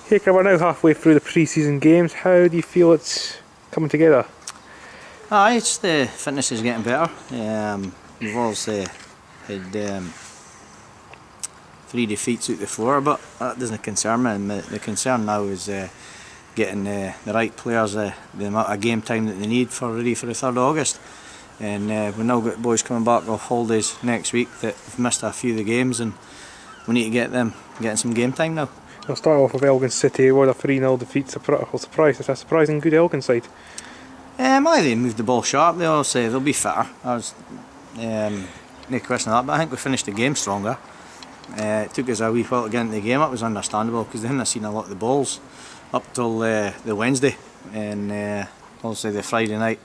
Hake, we're now halfway through the pre-season games. How do you feel it's coming together? It's the fitness is getting better. We've also had 3 defeats out the 4, but that doesn't concern me. And the concern now is getting the right players the amount of game time that they need ready for the 3rd of August. And we've now got boys coming back off holidays next week that have missed a few of the games, and we need to get them getting some game time now. I'll start off with Elgin City with a 3-0 defeat. Surprise! It's a surprising good Elgin side. They moved the ball sharp. They all say they'll be fitter. No question of that. But I think we finished the game stronger. It took us a wee while to get into the game. That was understandable because they hadn't seen a lot of the balls up till the Wednesday, and also the Friday night.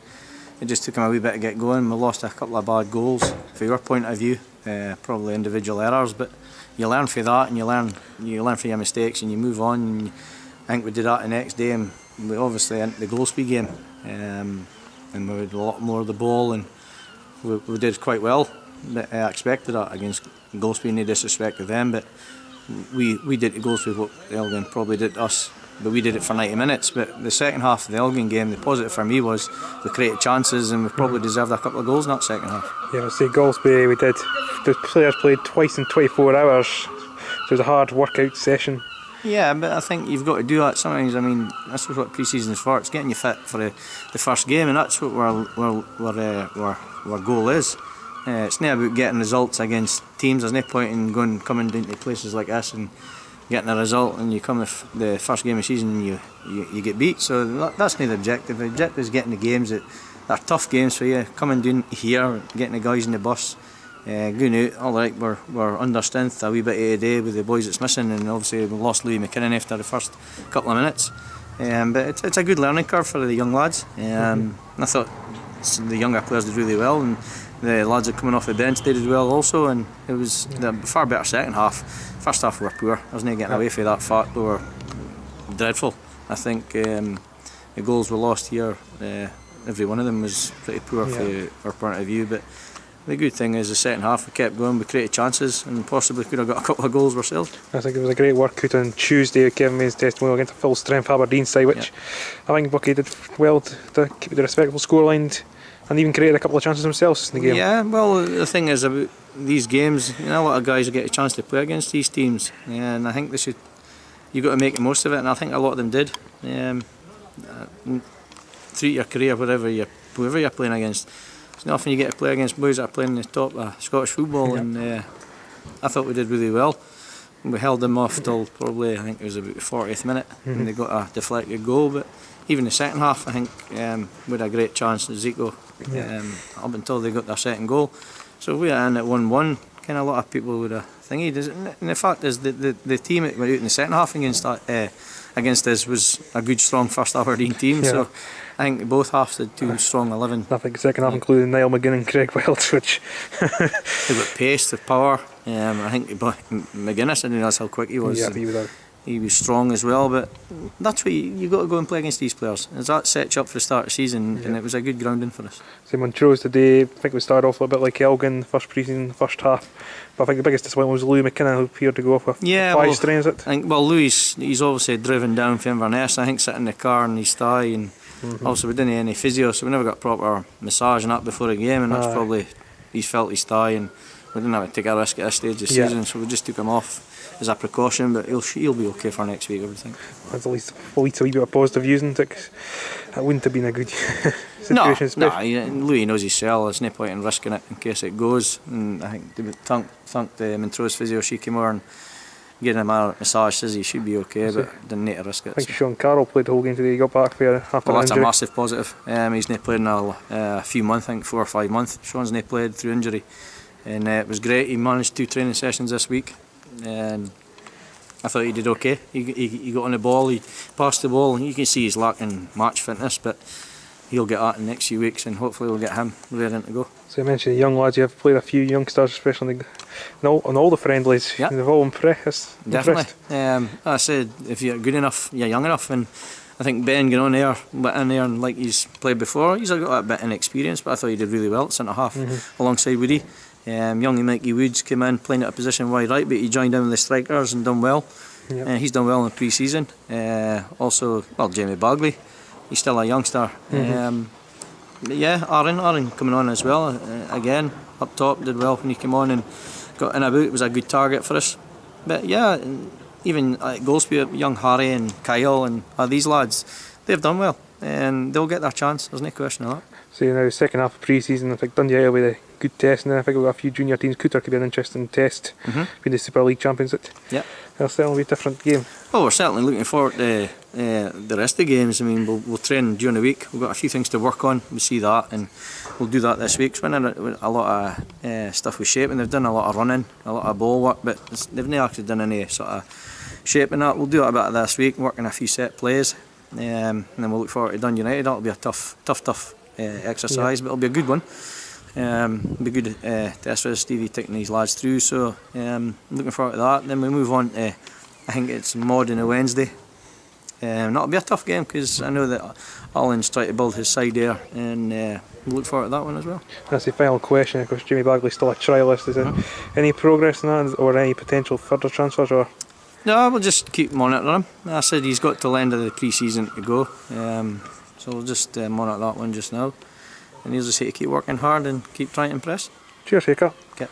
It just took them a wee bit to get going. We lost a couple of bad goals from your point of view, probably individual errors, but you learn from that, and you learn from your mistakes, and you move on. And I think we did that the next day, and we obviously entered the Golspie game, and we had a lot more of the ball, and we did quite well. But I expected that against Golspie, no disrespect to them, but we did to Golspie what Elgin probably did to us. But we did it for 90 minutes. But the second half of the Elgin game, the positive for me was we created chances, and we probably deserved a couple of goals in that second half. Yeah, I'd say Golspie, we did. The players played twice in 24 hours, so it was a hard workout session. Yeah, but I think you've got to do that sometimes. I mean, that's what pre-season is for. It's getting you fit for the first game, and that's what our goal is. It's not about getting results against teams. There's no point in coming into places like this and getting a result, and you come the first game of the season and you get beat. So that's not the objective. The objective is getting the games that are tough games for you. Coming down here, getting the guys in the bus, going out. All right, we're under strength a wee bit of a day with the boys that's missing, and obviously we lost Louis McKinnon after the first couple of minutes. But it's a good learning curve for the young lads. I thought the younger players did really well, and the lads that coming off the bench they did well also, and it was a far better second half. First half we were poor. I was not getting away from that fact. We were dreadful. I think the goals we lost here, every one of them was pretty poor from our point of view. But the good thing is the second half we kept going, we created chances, and possibly could have got a couple of goals ourselves. I think it was a great workout on Tuesday. Kevin made his testimonial against a full strength Aberdeen side, which I think Buckie did well to keep the respectable scoreline, and even created a couple of chances themselves in the game. Yeah, well, the thing is about these games, a lot of guys get a chance to play against these teams, and I think you've got to make the most of it, and I think a lot of them did. Through your career, whoever you're playing against, it's not often you get to play against boys that are playing the top of Scottish football, and I thought we did really well. We held them off till probably, I think it was about the 40th minute, and they got a deflected goal. But even the second half, I think we had a great chance to Zico up until they got their second goal. So we are in at 1-1. Kind of a lot of people would have thingied. And the fact is that the team that went out in the second half against us was a good, strong first Aberdeen team. Yeah. So I think both halves had 2 strong 11. I think the second half included Niall McGinn and Craig Welch, which they got pace, with power. I think McGuinness, I didn't realize how quick he was. Yeah, he was strong as well, but that's what you've got to go and play against these players. As that sets you up for the start of the season, and it was a good grounding for us. Same Montrose today. I think we started off a little bit like Elgin, first pre-season, first half. But I think the biggest disappointment was Louis McKinnon, who appeared to go off with 5 strains. I think Louis, he's obviously driven down from Inverness. I think sitting in the car in his thigh, and also we didn't have any physio, so we never got proper massage and that before the game, and that's probably he's felt his thigh, and we didn't have to take a risk at this stage of the season, so we just took him off as a precaution, but he'll be okay for next week, I would think. That's at least a wee bit of positive using it, 'cause that wouldn't have been a good situation. Louis knows his cell. There's no point in risking it in case it goes, and I think thank the Montrose physio, she came over and gave him a massage, says he should be okay, but didn't need to risk it. I think Sean Carroll played the whole game today. He got back for after that's injury. A massive positive. He's not played in a few months, I think 4 or 5 months. Sean's not played through injury, and it was great. He managed 2 training sessions this week, and I thought he did okay. He got on the ball, he passed the ball, and you can see he's lacking match fitness, but he'll get that in the next few weeks, and hopefully we'll get him ready to go. So you mentioned the young lads. You have played a few youngsters, especially on all the friendlies. Yep. They've all impressed. Definitely. I said if you're good enough, you're young enough, and I think Ben getting on there, and like he's played before, he's got a bit of experience, but I thought he did really well at centre half alongside Woody. Young Mikey Woods came in playing at a position wide right, but he joined in with the strikers and done well. Yep. He's done well in the pre-season. Also, Jamie Bagley, he's still a youngster. But yeah, Aaron coming on as well. Again, up top, did well when he came on and got in about. It was a good target for us. But yeah, even at Goldsby, young Harry and Kyle and these lads, they've done well. And they'll get their chance, there's no question of that. So now the second half of pre-season, I think Dundee will be a good test, and then I think we've got a few junior teams. Cooter could be an interesting test, being the Super League champions. It'll certainly be a different game. Well, we're certainly looking forward to the rest of the games. I mean, we'll train during the week. We've got a few things to work on. We see that, and we'll do that this week. We're doing a lot of stuff with shaping. They've done a lot of running, a lot of ball work, but they've not actually done any sort of shaping that. We'll do it a bit of this week, working a few set plays, and then we'll look forward to Dundee United. That'll be a tough exercise, but it'll be a good one. It'll be good test for Stevie taking these lads through. So looking forward to that. Then we move on to, I think it's Mod on a Wednesday. That'll be a tough game because I know that Alan's trying to build his side there, and we'll look forward to that one as well. That's the final question. Of course, Jamie Bagley's still a trialist. Is there any progress in that, or any potential further transfers? Or no, we'll just keep monitoring him. I said he's got till the end of the pre-season to go, so we'll just monitor that one just now. And he'll just have to keep working hard and keep trying to impress. cheers, Hake. Okay.